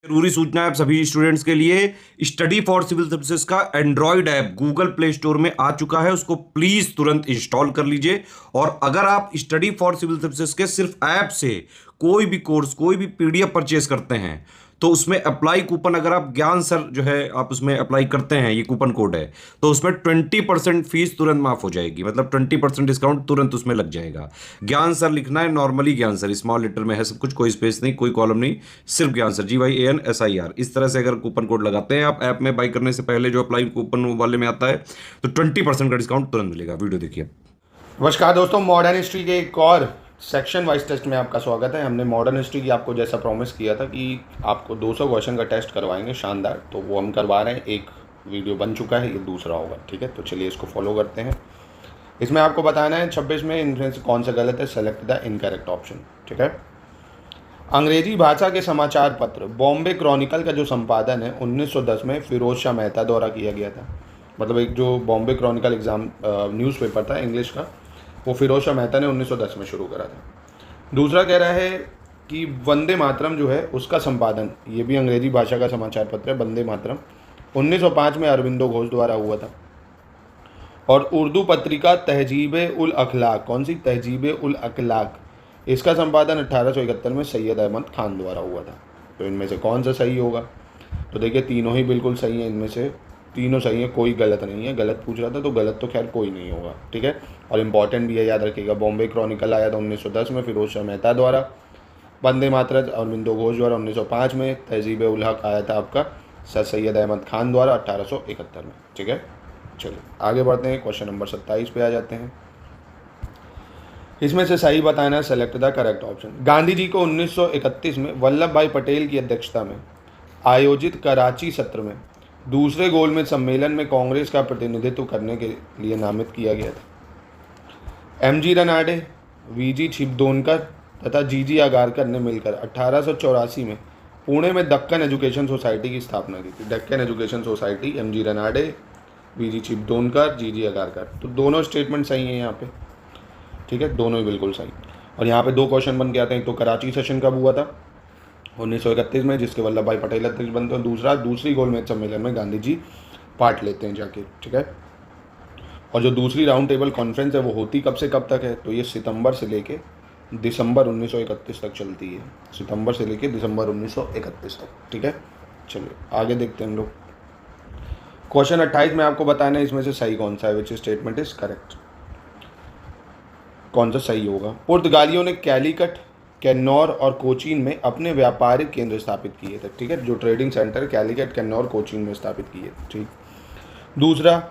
जरूरी सूचना है आप सभी स्टूडेंट्स के लिए। स्टडी फॉर सिविल सर्विसेज का Android app Google play store में आ चुका है, उसको प्लीज तुरंत इंस्टॉल कर लीजिए। और अगर आप स्टडी फॉर सिविल सर्विसेज के सिर्फ ऐप से कोई भी कोर्स, कोई भी पीडीएफ परचेज करते हैं तो उसमें अप्लाई कूपन, अगर आप ज्ञान सर जो है आप उसमें अप्लाई करते हैं, ये कूपन कोड है, तो उसमें 20% फीस तुरंत माफ हो जाएगी। मतलब 20% डिस्काउंट तुरंत उसमें लग जाएगा। ज्ञान सर लिखना है, नॉर्मली ज्ञान सर स्मॉल लेटर में है सब कुछ, कोई स्पेस नहीं, कोई कॉलम नहीं, सिर्फ ज्ञान सर GYANSIR। इस तरह से अगर कूपन कोड लगाते हैं आप ऐप में बाई करने से पहले, जो अप्लाई कूपन वाले में आता है, तो 20% का डिस्काउंट तुरंत मिलेगा। वीडियो देखिए। नमस्कार दोस्तों, मॉडर्न हिस्ट्री के एक और सेक्शन वाइज टेस्ट में आपका स्वागत है। हमने मॉडर्न हिस्ट्री की आपको जैसा प्रॉमिस किया था कि आपको 200 क्वेश्चन का टेस्ट करवाएंगे शानदार, तो वो हम करवा रहे हैं। एक वीडियो बन चुका है, ये दूसरा होगा, ठीक है। तो चलिए इसको फॉलो करते हैं। इसमें आपको बताना है 26 में इनमें से कौन सा गलत है, सेलेक्ट द इनकरेक्ट ऑप्शन, ठीक है। अंग्रेजी भाषा के समाचार पत्र बॉम्बे क्रॉनिकल का जो संपादन है 1910 में फिरोज शाह मेहता द्वारा किया गया था। मतलब एक जो बॉम्बे क्रॉनिकल एग्जाम न्यूज़पेपर था इंग्लिश का, वो फिरोज शाह मेहता ने 1910 में शुरू करा था। दूसरा कह रहा है कि वंदे मातरम जो है उसका संपादन, ये भी अंग्रेजी भाषा का समाचार पत्र है, वंदे मातरम 1905 में अरविंदो घोष द्वारा हुआ था। और उर्दू पत्रिका तहजीब उल अखलाक, कौन सी, तहजीब उल अखलाक, इसका संपादन 1871 में सैयद अहमद खान द्वारा हुआ था। तो इनमें से कौन सा सही होगा? तो देखिए तीनों ही बिल्कुल सही हैं, इनमें से तीनों सही है, कोई गलत नहीं है। गलत पूछ रहा था तो गलत तो खैर कोई नहीं होगा, ठीक है। और इम्पॉर्टेंट भी है, याद रखिएगा। बॉम्बे क्रॉनिकल आया था 1910 में फिरोज शाह मेहता द्वारा, वंदे मातरम अरविंदो घोष द्वारा 1905 में, तहजीब उल हक आया था आपका सर सैयद अहमद खान द्वारा 1871 में, ठीक है। चलिए आगे बढ़ते हैं, क्वेश्चन नंबर 27 पे आ जाते हैं। इसमें से सही बताना है, select the correct option. Gandhi ji को 1931 में वल्लभ भाई पटेल की अध्यक्षता में आयोजित कराची सत्र में दूसरे गोलमेज सम्मेलन में कांग्रेस का प्रतिनिधित्व करने के लिए नामित किया गया था। MG रनाडे, VG छिब्दोनकर तथा GG आगारकर ने मिलकर 1884 में पुणे में दक्कन एजुकेशन सोसाइटी की स्थापना की थी। Deccan education society, MG Ranade, VG छिब्दोनकर, GG Agarkar. तो दोनों स्टेटमेंट सही हैं यहाँ पे, ठीक है, दोनों ही बिल्कुल सही। और यहाँ पे दो क्वेश्चन बन के आते हैं। एक तो कराची सेशन कब हुआ था, 1931 में, जिसके वल्लभ भाई पटेल अध्यक्ष बनते हैं। दूसरा, दूसरी गोलमेज सम्मेलन में गांधी जी पार्ट लेते हैं जाके, ठीक है। और जो दूसरी राउंड टेबल कॉन्फ्रेंस है वो होती कब से कब तक है, तो ये सितंबर से लेके दिसंबर 1931 तक चलती है। सितंबर से लेके दिसंबर 1931 तक, ठीक है। चलिए आगे देखते हैं हम लोग। क्वेश्चन 28 में आपको बताना है इसमें से सही कौन सा है, विच स्टेटमेंट इज करेक्ट, कौन सा सही होगा। पुर्तगालियों ने कैलीकट, कैन्नौर और कोचीन में अपने व्यापारिक केंद्र स्थापित किए थे, ठीक है। जो ट्रेडिंग सेंटर कैलीकट, कैन्नौर, कोचीन में स्थापित किए थे, ठीक। दूसरा,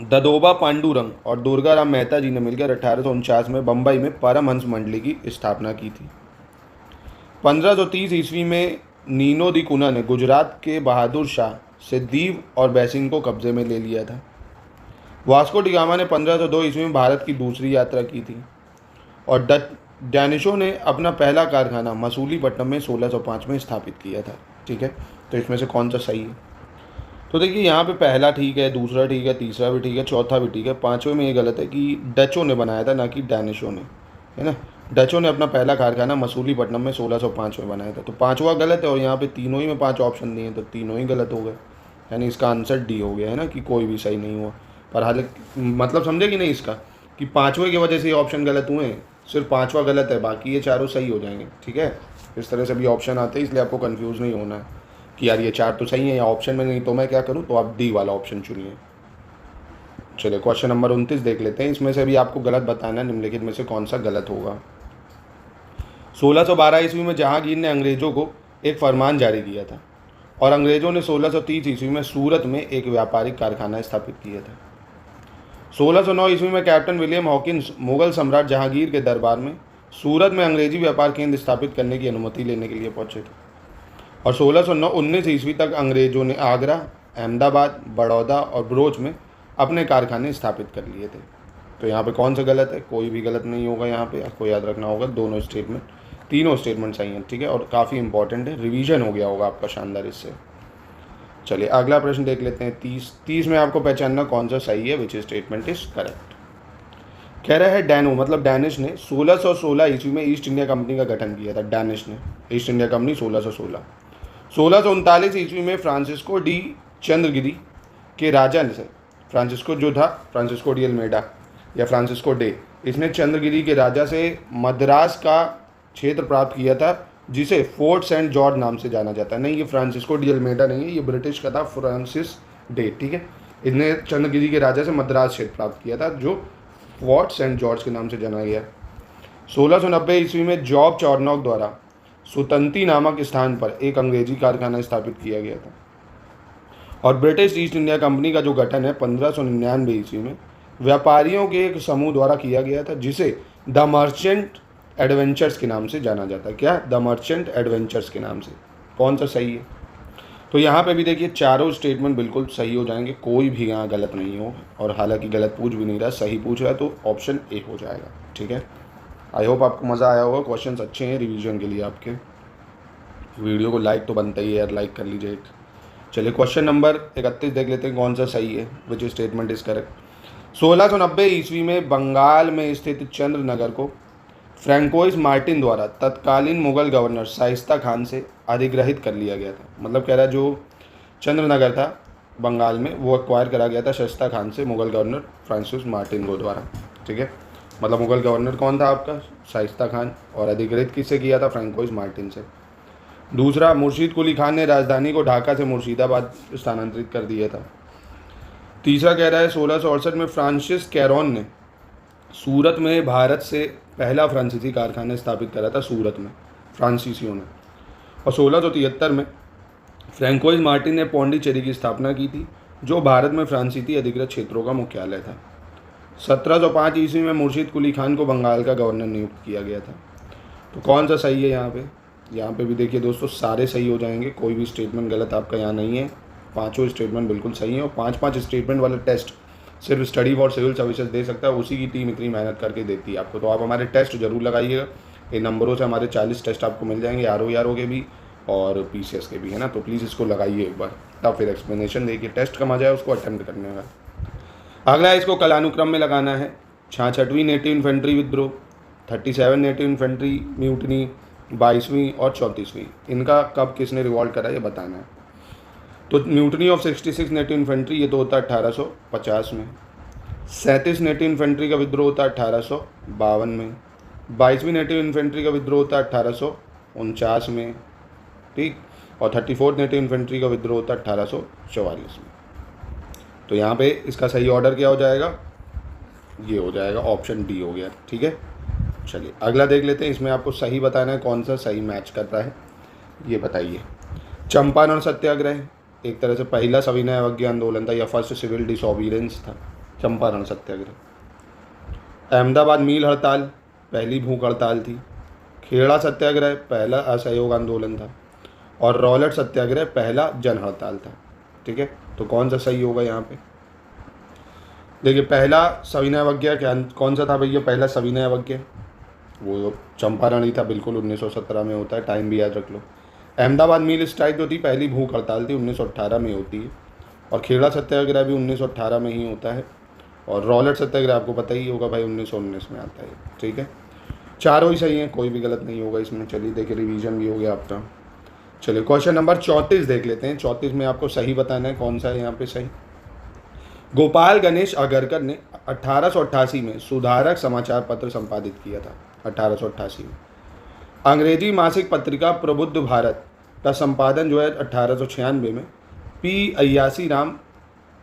ददोबा पांडुरंग और दुर्गाराम मेहता जी ने मिलकर 1849 में बम्बई में परमहंस मंडली की स्थापना की थी। 1530 ईस्वी में नीनो दी कुना ने गुजरात के बहादुर शाह से दीव और बैसिंग को कब्जे में ले लिया था। वास्को डी गामा ने 1502 ईस्वी में भारत की दूसरी यात्रा की थी। और डैनिशों ने अपना पहला कारखाना मसूलीपट्टनम में 1605 में स्थापित किया था, ठीक है। तो इसमें से कौन सा सही है? तो देखिए यहाँ पे पहला ठीक है, दूसरा ठीक है, तीसरा भी ठीक है, चौथा भी ठीक है। पांचवें में ये गलत है कि डचों ने बनाया था, ना कि डैनिशों ने, है ना। डचों ने अपना पहला कारखाना मसूलीपट्टनम में 1605 में बनाया था, तो पाँचवा गलत है। और यहाँ पे तीनों ही में 5 ऑप्शन दिए, तो तीनों ही गलत हो गए, यानी इसका आंसर D हो गया, है ना, कि कोई भी सही नहीं हुआ। पर हालांकि मतलब समझे कि नहीं इसका, कि पाँचवें की वजह से ये ऑप्शन गलत हुए हैं, सिर्फ पाँचवा गलत है, बाकी ये चारों सही हो जाएंगे, ठीक है। इस तरह से भी ऑप्शन आते हैं, इसलिए आपको कंफ्यूज नहीं होना है कि यार ये 4 तो सही है या ऑप्शन में नहीं, तो मैं क्या करूँ, तो आप D वाला ऑप्शन चुनिए। चलिए क्वेश्चन नंबर 29 देख लेते हैं। इसमें से भी आपको गलत बताना है, निम्नलिखित में से कौन सा गलत होगा। 1612 ईस्वी में जहांगीर ने अंग्रेजों को एक फरमान जारी किया था और अंग्रेजों ने 1630 ईस्वी में सूरत में एक व्यापारिक कारखाना स्थापित किया था। 1609 ईस्वी में कैप्टन विलियम हॉकिंस मुगल सम्राट जहांगीर के दरबार में सूरत में अंग्रेजी व्यापार केंद्र स्थापित करने की अनुमति लेने के लिए पहुंचे थे। और 1619 ईस्वी तक अंग्रेजों ने आगरा, अहमदाबाद, बड़ौदा और बरोच में अपने कारखाने स्थापित कर लिए थे। तो यहाँ पे कौन सा गलत है? कोई भी गलत नहीं होगा। यहाँ पे आपको याद रखना होगा दोनों स्टेटमेंट, तीनों स्टेटमेंट सही हैं, ठीक है। और काफ़ी इंपॉर्टेंट है, रिवीजन हो गया होगा आपका शानदार इससे। चलिए अगला प्रश्न देख लेते हैं। 30 में आपको पहचानना कौन सा सही है, विच स्टेटमेंट इज करेक्ट। कह रहा है डैनो, मतलब डैनिश ने 1616 ईस्वी में ईस्ट इंडिया कंपनी का गठन किया था। डैनिश ने ईस्ट इंडिया कंपनी 1616। 1639 ईस्वी में फ्रांसिस्को डी चंद्रगिरी के राजा ने, फ्रांसिस्को जो था फ्रांसिस्को डी अल्मेडा या फ्रांसिस्को डे, इसने चंद्रगिरी के राजा से मद्रास का क्षेत्र प्राप्त किया था जिसे फोर्ट सेंट जॉर्ज नाम से जाना जाता है। नहीं, ये फ्रांसिस्को डी अल्मेडा नहीं है, ये ब्रिटिश का था फ्रांसिस डे। ठीक है, इसने चंद्रगिरी के राजा से मद्रास क्षेत्र प्राप्त किया था जो फोर्ट सेंट जॉर्ज के नाम से जाना गया। 1690 ईस्वी में जॉब चॉर्नॉक द्वारा सुतंती नामक स्थान पर एक अंग्रेजी कारखाना स्थापित किया गया था। और ब्रिटिश ईस्ट इंडिया कंपनी का जो गठन है 1599 ईस्वी में व्यापारियों के एक समूह द्वारा किया गया था जिसे द मर्चेंट एडवेंचर्स के नाम से जाना जाता है। क्या? द मर्चेंट एडवेंचर्स के नाम से। कौन सा सही है? तो यहाँ पे भी देखिए चारों स्टेटमेंट बिल्कुल सही हो जाएंगे, कोई भी यहाँ गलत नहीं हो। और हालांकि गलत पूछ भी नहीं रहा, सही पूछ रहा है, तो ऑप्शन ए हो जाएगा। ठीक है, आई होप आपको मज़ा आया होगा। क्वेश्चंस अच्छे हैं रिवीजन के लिए आपके। वीडियो को लाइक तो बनता ही है यार, लाइक कर लीजिए। चलिए क्वेश्चन नंबर 31 देख लेते हैं कौन सा सही है, विच स्टेटमेंट इज करेक्ट। 1690 ईस्वी में बंगाल में स्थित चंद्रनगर को फ्रैंकोइस मार्टिन द्वारा तत्कालीन मुगल गवर्नर शाइस्ता खान से अधिग्रहित कर लिया गया था। मतलब कह रहा है जो चंद्रनगर था बंगाल में वो एक्वायर करा गया था शाइस्ता खान से मुगल गवर्नर फ्रांसिस मार्टिन को द्वारा। ठीक है, मतलब मुगल गवर्नर कौन था आपका? शाइस्ता खान। और अधिग्रहित किससे किया था? फ्रैंकोइस मार्टिन से। दूसरा, मुर्शीद कुली खान ने राजधानी को ढाका से मुर्शिदाबाद स्थानांतरित कर दिया था। तीसरा कह रहा है 1668 में फ्रांसिस कैरोन ने सूरत में भारत से पहला फ्रांसीसी कारखाना स्थापित करा था, सूरत में फ्रांसीसियों ने। और 1673 में फ्रैंकोइस मार्टिन ने पौंडीचेरी की स्थापना की थी जो भारत में फ्रांसीसी अधिकृत क्षेत्रों का मुख्यालय था। 1705 ईस्वी में मुर्शीद कुली खान को बंगाल का गवर्नर नियुक्त किया गया था। तो कौन सा सही है यहाँ पे? यहाँ पे भी देखिए दोस्तों सारे सही हो जाएंगे, कोई भी स्टेटमेंट गलत आपका यहाँ नहीं है। पांचों स्टेटमेंट बिल्कुल सही है। और 5-5 स्टेटमेंट वाला टेस्ट सिर्फ स्टडी फॉर सिविल सर्विसेज दे सकता है, उसी की टीम इतनी मेहनत करके देती है आपको। तो आप हमारे टेस्ट जरूर लगाइएगा। इन नंबरों से हमारे 40 टेस्ट आपको मिल जाएंगे, आर के भी और PCS के भी, है ना। तो प्लीज़ इसको लगाइए एक बार, तब फिर एक्सप्लेनेशन देखिए। टेस्ट का मजा है उसको अटेम्प्ट करने का। अगला इसको कालानुक्रम में लगाना है। 66वीं नेटिव इन्फेंट्री विद्रोह, 37 नेटिव इन्फेंट्री म्यूटनी, 22वीं और 34वीं, इनका कब किसने रिवॉल्ट करा ये बताना है। तो म्यूटनी ऑफ 66 नेटिव इन्फेंट्री ये तो होता है 1850 में। 37 नेटिव इन्फेंट्री का विद्रोह होता है 1852 में। 22वीं नेटिव इन्फेंट्री का विद्रोह होता है 1849 में। ठीक, और 34 नेटिव इन्फेंट्री का विद्रोह होता है 1844 में। तो यहाँ पे इसका सही ऑर्डर क्या हो जाएगा? ये हो जाएगा ऑप्शन डी हो गया। ठीक है, चलिए अगला देख लेते हैं। इसमें आपको सही बताना है कौन सा सही मैच करता है, ये बताइए। चंपारण सत्याग्रह एक तरह से पहला सविनय अवज्ञा आंदोलन था या फर्स्ट सिविल डिसोबीडियंस था, चंपारण सत्याग्रह। अहमदाबाद मील हड़ताल पहली भूख हड़ताल थी। खेड़ा सत्याग्रह पहला असहयोग आंदोलन था। और रॉलेट सत्याग्रह पहला जन हड़ताल था। ठीक है, तो कौन सा सही होगा यहाँ पे? देखिए पहला सविनय अवज्ञा क्या कौन सा था भैया? पहला सविनय अवज्ञा वो चंपारण ही था, बिल्कुल 1917 में होता है, टाइम भी याद रख लो। अहमदाबाद मील स्ट्राइक जो थी पहली भूख हड़ताल थी, 1918 में होती है। और खेड़ा सत्याग्रह भी 1918 में ही होता है। और रॉलेट सत्याग्रह आपको पता ही होगा भाई 1919 में आता है। ठीक है, चारों ही सही हैं, कोई भी गलत नहीं होगा इसमें। चलिए देखिए रिवीजन भी हो गया आपका। चलिए क्वेश्चन नंबर 34 देख लेते हैं। 34 में आपको सही बताना है कौन सा है यहाँ पे सही। गोपाल गणेश अगरकर ने 1888 में सुधारक समाचार पत्र संपादित किया था। 1888 में अंग्रेजी मासिक पत्रिका प्रबुद्ध भारत का संपादन जो है 1896 में P. अय्यासी राम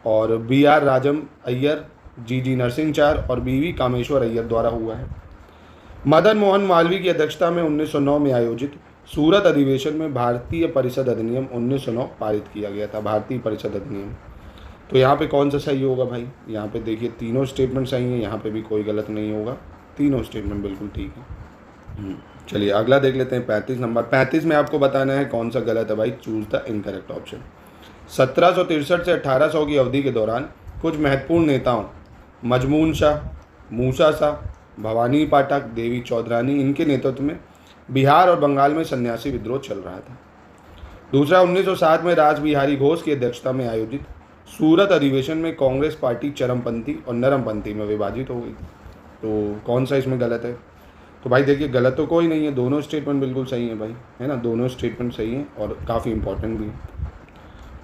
और B.R. राजम अय्यर, G. नरसिंहचार और B.V. कामेश्वर अय्यर द्वारा हुआ है। मदन मोहन मालवीय की अध्यक्षता में 1909 में आयोजित सूरत अधिवेशन में भारतीय परिषद अधिनियम 1909 पारित किया गया था। भारतीय परिषद अधिनियम। तो यहाँ पे कौन सा सही होगा भाई? यहाँ पे देखिए तीनों स्टेटमेंट सही हैं, यहाँ पे भी कोई गलत नहीं होगा, तीनों स्टेटमेंट बिल्कुल ठीक है। चलिए अगला देख लेते हैं 35 नंबर। 35 में आपको बताना है कौन सा गलत है भाई। Choose the incorrect option. 1763 से 1800 की अवधि के दौरान कुछ महत्वपूर्ण नेताओं मजमून शाह, मूसा शाह, भवानी पाठक, देवी चौधरानी, इनके नेतृत्व में बिहार और बंगाल में सन्यासी विद्रोह चल रहा था। दूसरा, 1907 में राज बिहारी घोष की अध्यक्षता में आयोजित सूरत अधिवेशन में कांग्रेस पार्टी चरमपंथी और नरमपंथी में विभाजित हो गई। तो कौन सा इसमें गलत है? तो भाई देखिए गलत तो कोई नहीं है, दोनों स्टेटमेंट बिल्कुल सही है भाई, है ना, दोनों स्टेटमेंट सही हैं और काफ़ी इंपॉर्टेंट भी है।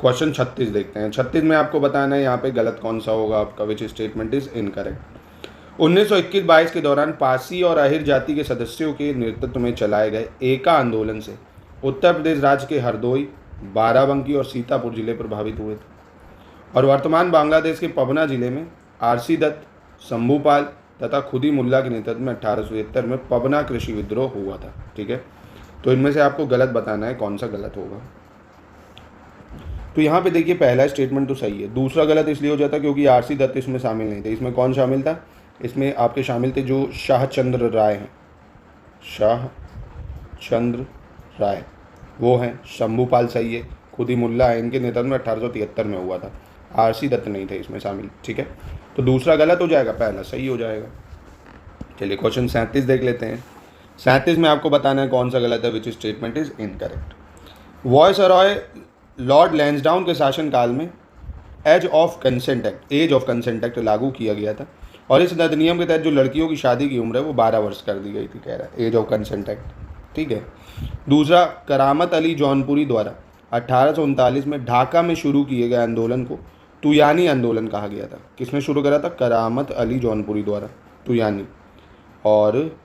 क्वेश्चन 36 देखते हैं। 36 में आपको बताना है यहाँ पे गलत कौन सा होगा आपका, विच स्टेटमेंट इज इनकरेक्ट। 1921-22 के दौरान पारसी और अहिर जाति के सदस्यों के नेतृत्व में चलाए गए एका आंदोलन से उत्तर प्रदेश राज्य के हरदोई, बाराबंकी और सीतापुर जिले प्रभावित हुए थे और वर्तमान बांग्लादेश के पबना जिले में आरसी दत्त, शंभूपाल तथा खुदी मुल्ला के नेतृत्व में 1873 में पबना कृषि विद्रोह हुआ था। ठीक है, तो इनमें से आपको गलत बताना है कौन सा गलत होगा। तो यहाँ पे देखिए पहला स्टेटमेंट तो सही है, दूसरा गलत इसलिए हो जाता क्योंकि आरसी दत्त इसमें शामिल नहीं थे। इसमें कौन शामिल था, इसमें आपके शामिल थे जो शाह चंद्र राय हैं, शाह चंद्र राय वो हैं। शंभूपाल सही है, खुदी मुल्ला है, इनके नेतृत्व में 1873 में हुआ था। आरसी दत्त नहीं थे इसमें शामिल। ठीक है, तो दूसरा गलत हो जाएगा, पहला सही हो जाएगा। चलिए क्वेश्चन 37 देख लेते हैं। 37 में आपको बताना है कौन सा गलत है, which statement is incorrect. Viceroy lord Lansdowne के शासनकाल में एज ऑफ कंसेंट एक्ट लागू किया गया था और इस अधिनियम के तहत जो लड़कियों की शादी की उम्र है वो 12 वर्ष कर दी गई थी, कह रहा है एज ऑफ कंसेंट एक्ट। ठीक है, दूसरा करामत अली जौनपुरी द्वारा 1839 में ढाका में शुरू किए गए आंदोलन को तुयानी आंदोलन कहा गया था। किसने शुरू करा था, करामत अली जौनपुरी द्वारा, तुयानी। और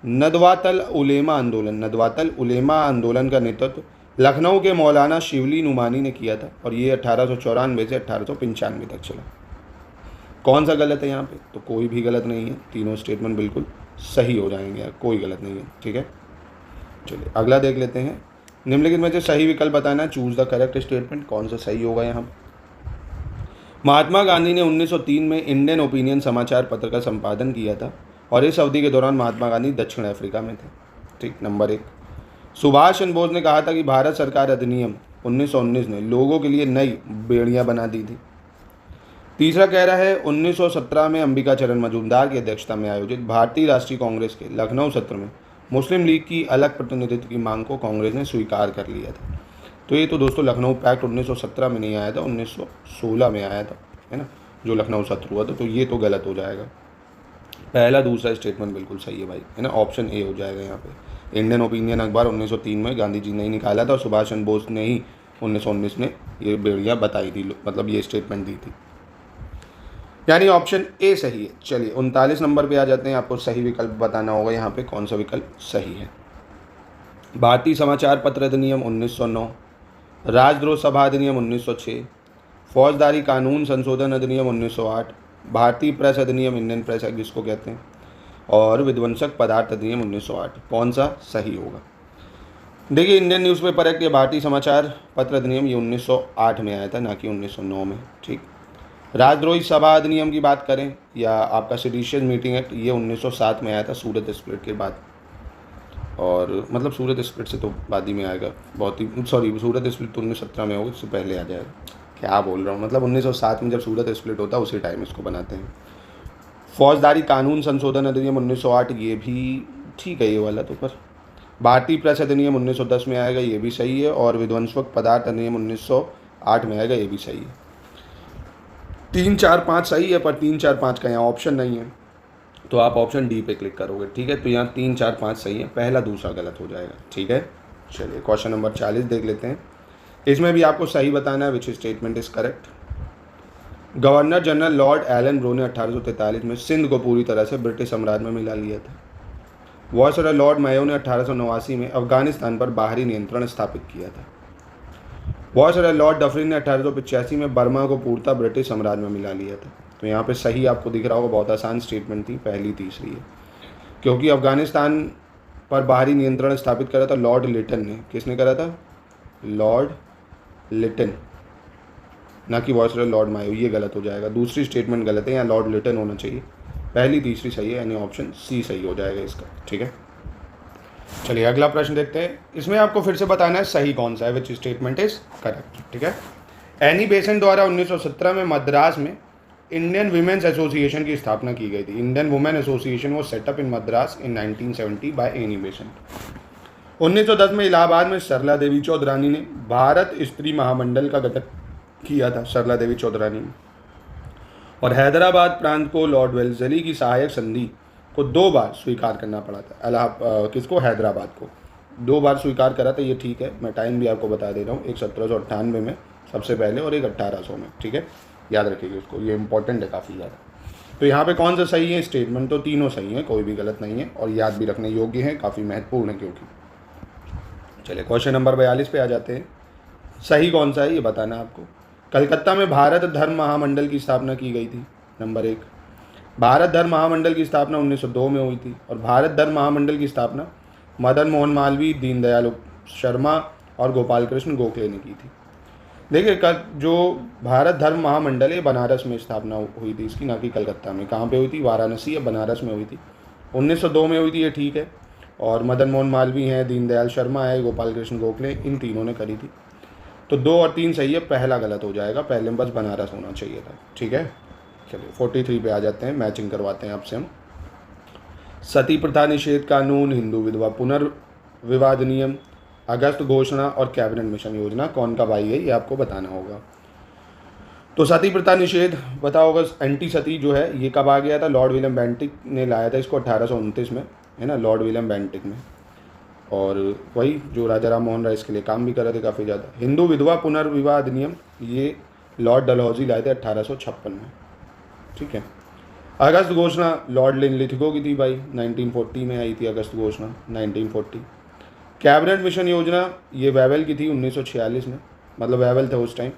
नदवातल उलेमा आंदोलन का नेतृत्व लखनऊ के मौलाना शिवली नुमानी ने किया था और ये 1894 से 1895 तक चला। कौन सा गलत है यहाँ पे, तो कोई भी गलत नहीं है, तीनों स्टेटमेंट बिल्कुल सही हो जाएंगे, कोई गलत नहीं है। ठीक है, चलिए अगला देख लेते हैं। निम्नलिखित में से सही विकल्प बताना है, चूज द करेक्ट स्टेटमेंट, कौन सा सही होगा यहाँ। महात्मा गांधी ने 1903 में इंडियन ओपिनियन समाचार पत्र का संपादन किया था और इस अवधि के दौरान महात्मा गांधी दक्षिण अफ्रीका में थे। ठीक, नंबर 1। सुभाष चंद्र बोस ने कहा था कि भारत सरकार अधिनियम 1919 ने लोगों के लिए नई बेड़ियां बना दी थी। तीसरा कह रहा है 1917 में अंबिका चरण मजूमदार की अध्यक्षता में आयोजित भारतीय राष्ट्रीय कांग्रेस के लखनऊ सत्र में मुस्लिम लीग की अलग प्रतिनिधित्व की मांग को कांग्रेस ने स्वीकार कर लिया था। तो ये तो दोस्तों लखनऊ पैक्ट 1917 में नहीं आया था, 1916 में आया था, है ना, जो लखनऊ सत्र हुआ था। तो ये तो गलत हो जाएगा, पहला दूसरा स्टेटमेंट बिल्कुल सही है भाई, है ना, ऑप्शन ए हो जाएगा यहाँ पे। इंडियन ओपिनियन अखबार 1903 में गांधी जी ने ही निकाला था और सुभाष चंद्र बोस ने ही 1919 में ये बेड़ियाँ बताई थी, मतलब ये स्टेटमेंट दी थी, यानी ऑप्शन ए सही है। चलिए 39 नंबर पे आ जाते हैं, आपको सही विकल्प बताना होगा यहाँ पे कौन सा विकल्प सही है। भारतीय समाचार पत्र अधिनियम 1909, राजद्रोह सभा अधिनियम 1906, फौजदारी कानून संशोधन अधिनियम 1908, भारतीय प्रेस अधिनियम इंडियन प्रेस एक्ट जिसको कहते हैं, और विध्वंसक पदार्थ अधिनियम 1908, कौन सा सही होगा। देखिए इंडियन न्यूज़पेपर एक्ट या भारतीय समाचार पत्र अधिनियम ये 1908 में आया था, ना कि 1909 में। ठीक, राजद्रोही सभा अधिनियम की बात करें या आपका सेडिशियस मीटिंग एक्ट, ये 1907 में आया था सूरत स्प्लिट के बाद, और मतलब सूरत स्प्लिट से तो बाद ही में आएगा, बहुत ही सॉरी, सूरत स्प्लिट तो 1917 में होगा, इससे पहले आ जाएगा, क्या बोल रहा हूँ, मतलब 1907 में जब सूरत स्प्लिट होता है उसी टाइम इसको बनाते हैं। फौजदारी कानून संशोधन अधिनियम 1908, ये भी ठीक है ये वाला तो, पर भारतीय प्रेस अधिनियम 1910 में आएगा, ये भी सही है, और विध्वंसक पदार्थ अधिनियम 1908 में आएगा, ये भी सही है। 3, 4, 5 सही है, पर 3, 4, 5 का यहाँ ऑप्शन नहीं है, तो आप ऑप्शन डी पे क्लिक करोगे। ठीक है, तो यहाँ 3, 4, 5 सही है, पहला दूसरा गलत हो जाएगा। ठीक है, चलिए क्वेश्चन नंबर 40 देख लेते हैं। इसमें भी आपको सही बताना है which statement is correct. Governor general lord Ellenborough ने 1843 में सिंध को पूरी तरह से ब्रिटिश साम्राज्य में मिला लिया था। वायसरॉय लॉर्ड मायो ने 1889 में अफगानिस्तान पर बाहरी नियंत्रण स्थापित किया था। वायसरॉय लॉर्ड डफरिन ने 1885 में बर्मा को पूर्णतः ब्रिटिश साम्राज्य में मिला लिया था। तो यहाँ पे सही आपको दिख रहा होगा, बहुत आसान स्टेटमेंट थी, पहली तीसरी है, क्योंकि अफगानिस्तान पर बाहरी नियंत्रण स्थापित करा था लॉर्ड लिटन ने। किसने करा था, लॉर्ड लिटन, ना कि वायसरॉय लॉर्ड मायो, ये गलत हो जाएगा, दूसरी स्टेटमेंट गलत है, यहाँ लॉर्ड लिटन होना चाहिए, पहली तीसरी सही है, यानी ऑप्शन सी सही हो जाएगा इसका। ठीक है, चलिए अगला प्रश्न देखते हैं। इसमें आपको फिर से बताना है सही कौन सा है, विच स्टेटमेंट इज करेक्ट। ठीक है, एनी बेसेंट द्वारा 1917 में मद्रास में इंडियन वुमेन्स एसोसिएशन की स्थापना की गई थी। इंडियन वुमेन एसोसिएशन वो setup in Madras in 1970 by Annie Besant. 1910 में इलाहाबाद में सरला देवी चौधरानी ने भारत स्त्री महामंडल का गठन किया था, सरला देवी चौधरानी ने, और हैदराबाद प्रांत को लॉर्ड वेल्लेस्ली की सहायक संधि को 2 बार स्वीकार करना पड़ा था। किसको? हैदराबाद को 2 बार स्वीकार करा था, ये ठीक है। मैं टाइम भी आपको बता दे रहा हूँ, एक 1798 में सबसे पहले और एक 1800 में, ठीक है, याद रखिएगा उसको, ये इंपॉर्टेंट है काफ़ी ज़्यादा। तो यहाँ पे कौन सा सही है? स्टेटमेंट तो तीनों सही है, कोई भी गलत नहीं है और याद भी रखने योग्य है, काफ़ी महत्वपूर्ण है क्योंकि। चलिए क्वेश्चन नंबर 42 पे आ जाते हैं। सही कौन सा है ये बताना आपको। कलकत्ता में भारत धर्म महामंडल की स्थापना की गई थी। नंबर 1, भारत धर्म महामंडल की स्थापना 1902 में हुई थी और भारत धर्म महामंडल की स्थापना मदन मोहन मालवीय, दीनदयाल शर्मा और गोपाल कृष्ण गोखले ने की थी। देखिए जो भारत धर्म महामंडल है बनारस में स्थापना हुई थी इसकी, ना कि कलकत्ता में। कहाँ पे हुई थी? वाराणसी या बनारस में हुई थी। 1902 में हुई थी, ये ठीक है। और मदन मोहन मालवीय हैं, दीनदयाल शर्मा है, गोपाल कृष्ण गोखले, इन तीनों ने करी थी। तो 2 और 3 सही है, पहला गलत हो जाएगा, पहले में बस बनारस होना चाहिए था, ठीक है। चलिए 43 पे आ जाते हैं, मैचिंग करवाते हैं आपसे हम। सती प्रथा निषेध कानून, हिंदू विधवा पुनर्विवाह अधिनियम, अगस्त घोषणा और कैबिनेट मिशन योजना कौन कब आई है ये आपको बताना होगा। तो सती प्रथा निषेध पता होगा, एंटी सती जो है ये कब आ गया था? लॉर्ड विलियम बेंटिक ने लाया था इसको 1829 में, है ना, लॉर्ड विलियम बेंटिक में। और वही जो राजा राम मोहन राय इसके लिए काम भी कर रहे थे काफ़ी ज़्यादा। हिंदू विधवा पुनर्विवाह अधिनियम ये लॉर्ड डलहौजी लाए थे 1856 में, ठीक है। अगस्त घोषणा लॉर्ड लिथगो की थी भाई, 1940 में आई थी अगस्त घोषणा, 1940। कैबिनेट मिशन योजना ये वेवेल की थी 1946 में, मतलब वेवेल था उस टाइम,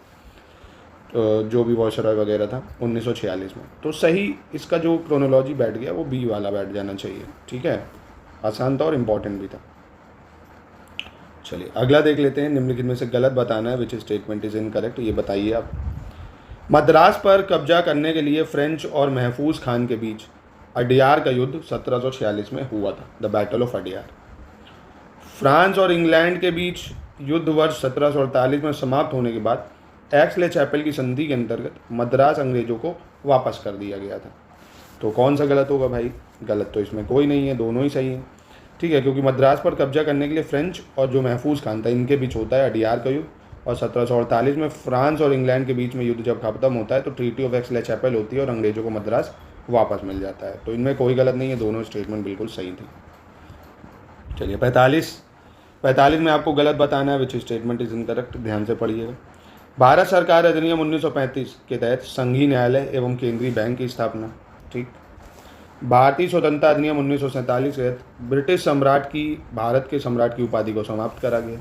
जो भी वॉयसरॉय वगैरह था, 1946 में। तो सही इसका जो क्रोनोलॉजी बैठ गया वो बी वाला बैठ जाना चाहिए, ठीक है। आसान था और इम्पॉर्टेंट भी था। चलिए अगला देख लेते हैं। निम्नलिखित में से गलत बताना है, विच स्टेटमेंट इज इनकरेक्ट, ये बताइए आप। मद्रास पर कब्जा करने के लिए फ्रेंच और महफूज खान के बीच अडियार का युद्ध 1746 में हुआ था, the battle of Adyar. France और इंग्लैंड के बीच युद्ध वर्ष 1748 में समाप्त होने के बाद एक्सले चैपल की संधि के अंतर्गत मद्रास अंग्रेजों को वापस कर दिया गया था। तो कौन सा गलत होगा भाई? गलत तो इसमें कोई नहीं है, दोनों ही सही हैं, ठीक है, क्योंकि मद्रास पर कब्जा करने के लिए फ्रेंच और जो महफूज खान था इनके बीच होता है अडियार का युद्ध। और 1748 में फ्रांस और इंग्लैंड के बीच में युद्ध जब खत्म होता है तो ट्रीटी ऑफ एक्सले चैपल होती है और अंग्रेजों को मद्रास वापस मिल जाता है। तो इनमें कोई गलत नहीं है, दोनों स्टेटमेंट बिल्कुल सही थी। चलिए 45 में आपको गलत बताना है, विच स्टेटमेंट इज इनकरेक्ट, ध्यान से पढ़िएगा। भारत सरकार अधिनियम 1935 के तहत संघीय न्यायालय एवं केंद्रीय बैंक की स्थापना, ठीक। भारतीय स्वतंत्रता अधिनियम 1947 के तहत ब्रिटिश सम्राट की भारत के सम्राट की उपाधि को समाप्त करा गया।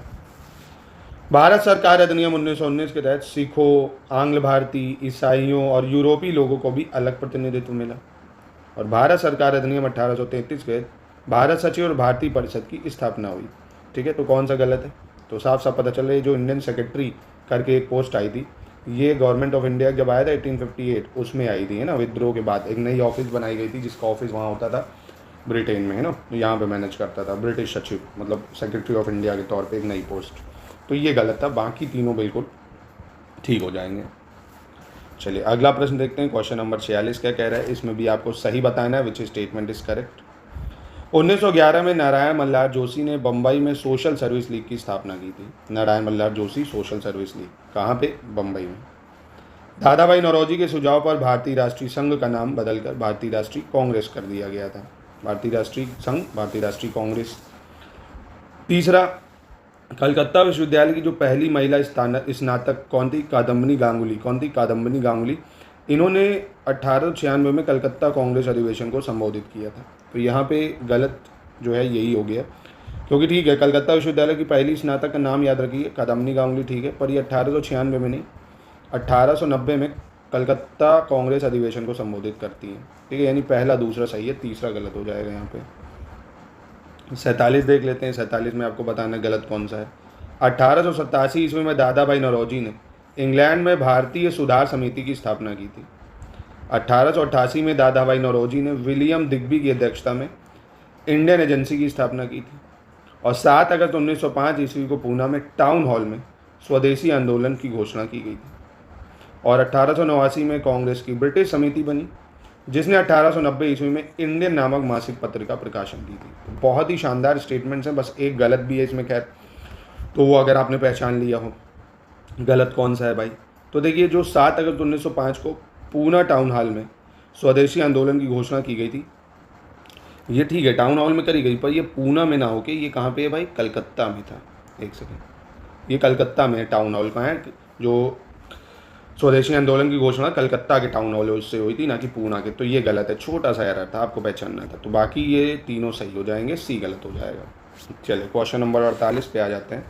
भारत सरकार अधिनियम 1919 के तहत सिखों, आंग्ल भारतीय, ईसाइयों और यूरोपीय लोगों को भी अलग प्रतिनिधित्व मिला। और भारत सरकार अधिनियम 1833 के तहत भारत सचिव और भारतीय परिषद की स्थापना हुई, ठीक है। तो कौन सा गलत है? तो साफ साफ पता चल रहा है, जो इंडियन सेक्रेटरी करके एक पोस्ट आई थी, ये गवर्नमेंट ऑफ इंडिया जब आया था 1858 उसमें आई थी, है ना, विद्रोह के बाद एक नई ऑफिस बनाई गई थी जिसका ऑफिस वहाँ होता था ब्रिटेन में, है ना, यहाँ पे मैनेज करता था ब्रिटिश सचिव, मतलब सेक्रेटरी ऑफ इंडिया के तौर पे एक नई पोस्ट। तो ये गलत था, बाकी तीनों बिल्कुल ठीक हो जाएंगे। चलिए अगला प्रश्न देखते हैं। क्वेश्चन नंबर 46 क्या कह रहा है, इसमें भी आपको सही बताना है, विच स्टेटमेंट इज करेक्ट। 1911 में नारायण मल्हार जोशी ने बम्बई में सोशल सर्विस लीग की स्थापना की थी। Narayan Malhar Joshi social service league, कहाँ पे? बम्बई में। दादाभाई नौरोजी के सुझाव पर भारतीय राष्ट्रीय संघ का नाम बदलकर भारतीय राष्ट्रीय कांग्रेस कर दिया गया था। भारतीय राष्ट्रीय संघ, भारतीय राष्ट्रीय कांग्रेस। तीसरा, कलकत्ता विश्वविद्यालय की जो पहली महिला स्नातक कौन थी? कादम्बिनी गांगुली। कौन थी? कादम्बिनी गांगुली। इन्होंने 1896 में कलकत्ता कांग्रेस अधिवेशन को संबोधित किया था। तो यहाँ पे गलत जो है यही हो गया, क्योंकि ठीक है कलकत्ता विश्वविद्यालय की पहली स्नातक का नाम याद रखिए कादम्बिनी गांगुली, ठीक है, पर ये 1896 में नहीं 1890 में कलकत्ता कांग्रेस अधिवेशन को संबोधित करती हैं, ठीक है। यानी पहला दूसरा सही है, तीसरा गलत हो जाएगा यहाँ पे। 47 देख लेते हैं। 47 में आपको बताना गलत कौन सा है। 1887 ईस्वी में दादाभाई नौरोजी ने इंग्लैंड में भारतीय सुधार समिति की स्थापना की थी। 1888 में दादाभाई नौरोजी ने विलियम दिग्बी की अध्यक्षता में इंडियन एजेंसी की स्थापना की थी। और 7 अगस्त 1905 ईस्वी को पूना में टाउन हॉल में स्वदेशी आंदोलन की घोषणा की गई थी। और 1889 में कांग्रेस की ब्रिटिश समिति बनी, जिसने 1890 ईस्वी में इंडियन नामक मासिक पत्र का प्रकाशन की थी। तो बहुत ही शानदार स्टेटमेंट्स हैं, बस एक गलत भी है इसमें, खैर तो वो अगर आपने पहचान लिया हो। गलत कौन सा है भाई? तो देखिए, जो 7 अगस्त 1905 को पूना टाउन हॉल में स्वदेशी आंदोलन की घोषणा की गई थी, ये ठीक है, टाउन हॉल में करी गई, पर ये पूना में ना हो के ये कहाँ पे है भाई, कलकत्ता में था। एक सेकेंड, ये कलकत्ता में है, टाउन हॉल कहाँ है, जो स्वदेशी आंदोलन की घोषणा कलकत्ता के टाउन हॉल से हुई थी, ना कि पूना के। तो ये गलत है, छोटा सा एरर था, आपको पहचानना था। तो बाकी ये तीनों सही हो जाएंगे, सी गलत हो जाएगा। चलिए क्वेश्चन नंबर 48 पे आ जाते हैं।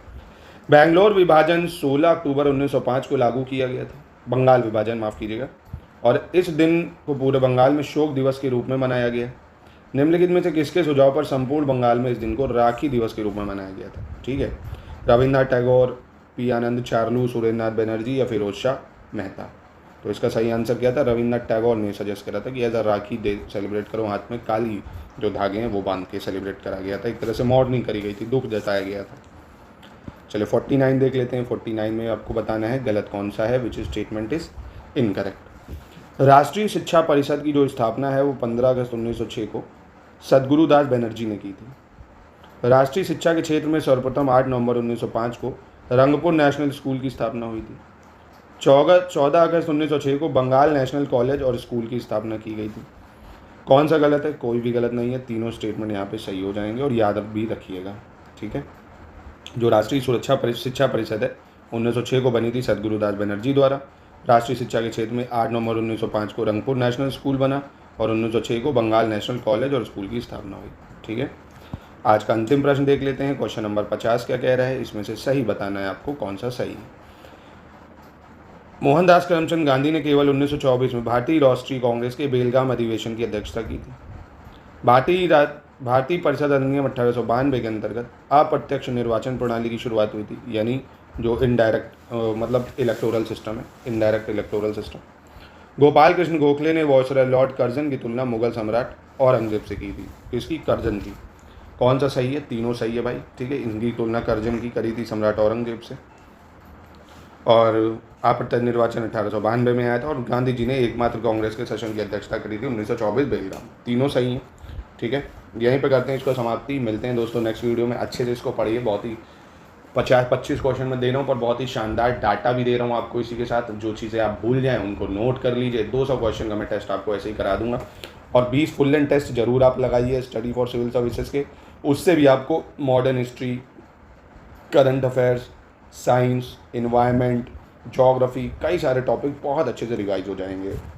बैंगलोर विभाजन 16 अक्टूबर 1905 को लागू किया गया था, बंगाल विभाजन माफ़ कीजिएगा, और इस दिन को पूरे बंगाल में शोक दिवस के रूप में मनाया गया। निम्नलिखित में से किसके सुझाव पर संपूर्ण बंगाल में इस दिन को राखी दिवस के रूप में मनाया गया था? ठीक है, रविन्द्रनाथ टैगोर, पी आनंद चार्लू, सुरेंद्रनाथ बनर्जी या फिरोज शाह मेहता? तो इसका सही आंसर क्या था? रविन्द्रनाथ टैगोर ने सजेस्ट करा था कि as a Rakhi day celebrate करो, हाथ में काली जो धागे हैं वो बांध के सेलिब्रेट करा गया था। एक तरह से मॉडर्निंग करी गई थी, दुख जताया गया था। चलिए 49 देख लेते हैं। 49 में आपको बताना है गलत कौन सा है, विच स्टेटमेंट इज इनकरेक्ट। राष्ट्रीय शिक्षा परिषद की जो स्थापना है वो 15 अगस्त 1906 को सदगुरुदास बनर्जी ने की थी। राष्ट्रीय शिक्षा के क्षेत्र में सर्वप्रथम 8 नवंबर 1905 को रंगपुर नेशनल स्कूल की स्थापना हुई थी। 14 अगस्त 1906 को बंगाल नेशनल कॉलेज और स्कूल की स्थापना की गई थी। कौन सा गलत है? कोई भी गलत नहीं है, तीनों स्टेटमेंट यहाँ पे सही हो जाएंगे, और याद भी रखिएगा। ठीक है, जो राष्ट्रीय शिक्षा परिषद है 1906 को बनी थी सदगुरुदास बनर्जी द्वारा। राष्ट्रीय शिक्षा के क्षेत्र में 8 नवंबर 1905 को रंगपुर नेशनल स्कूल बना, और 1906 को बंगाल नेशनल कॉलेज और स्कूल की स्थापना हुई। ठीक है, आज का अंतिम प्रश्न देख लेते हैं। क्वेश्चन नंबर 50 क्या कह रहा है, इसमें से सही बताना है आपको कौन सा सही है। मोहनदास करमचंद गांधी ने केवल 1924 में भारतीय राष्ट्रीय कांग्रेस के बेलगाम अधिवेशन की अध्यक्षता की थी। भारतीय परिषद अधिनियम 1892 के अंतर्गत अप्रत्यक्ष निर्वाचन प्रणाली की शुरुआत हुई थी, यानी जो इनडायरेक्ट मतलब इलेक्टोरल सिस्टम है, indirect electoral system. Gopal Krishna Gokhale ने वायसराय लॉर्ड कर्जन की तुलना मुगल सम्राट औरंगजेब से की थी। किसकी? कर्जन की। कौन सा सही है? तीनों सही है भाई। ठीक है, इनकी तुलना कर्जन की करी थी सम्राट औरंगजेब से। और अप्रत्यक्ष निर्वाचन 1892 में आया था, और गांधी जी ने एकमात्र कांग्रेस के सेशन की अध्यक्षता करी थी 1924 बेलगाम। तीनों सही हैं। ठीक है, यहीं पे करते हैं इसको समाप्ति। मिलते हैं दोस्तों नेक्स्ट वीडियो में। अच्छे से इसको पढ़िए, बहुत ही 25 क्वेश्चन में दे रहा हूँ, पर बहुत ही शानदार डाटा भी दे रहा हूँ आपको इसी के साथ। जो चीज़ें आप भूल जाएँ उनको नोट कर लीजिए। 200 क्वेश्चन का मैं टेस्ट आपको ऐसे ही करा दूंगा, और 20 फुल लेंथ टेस्ट जरूर आप लगाइए स्टडी फॉर सिविल सर्विसेज के। उससे भी आपको modern history, current affairs, science, environment, geography, कई सारे टॉपिक बहुत अच्छे से रिवाइज हो जाएंगे।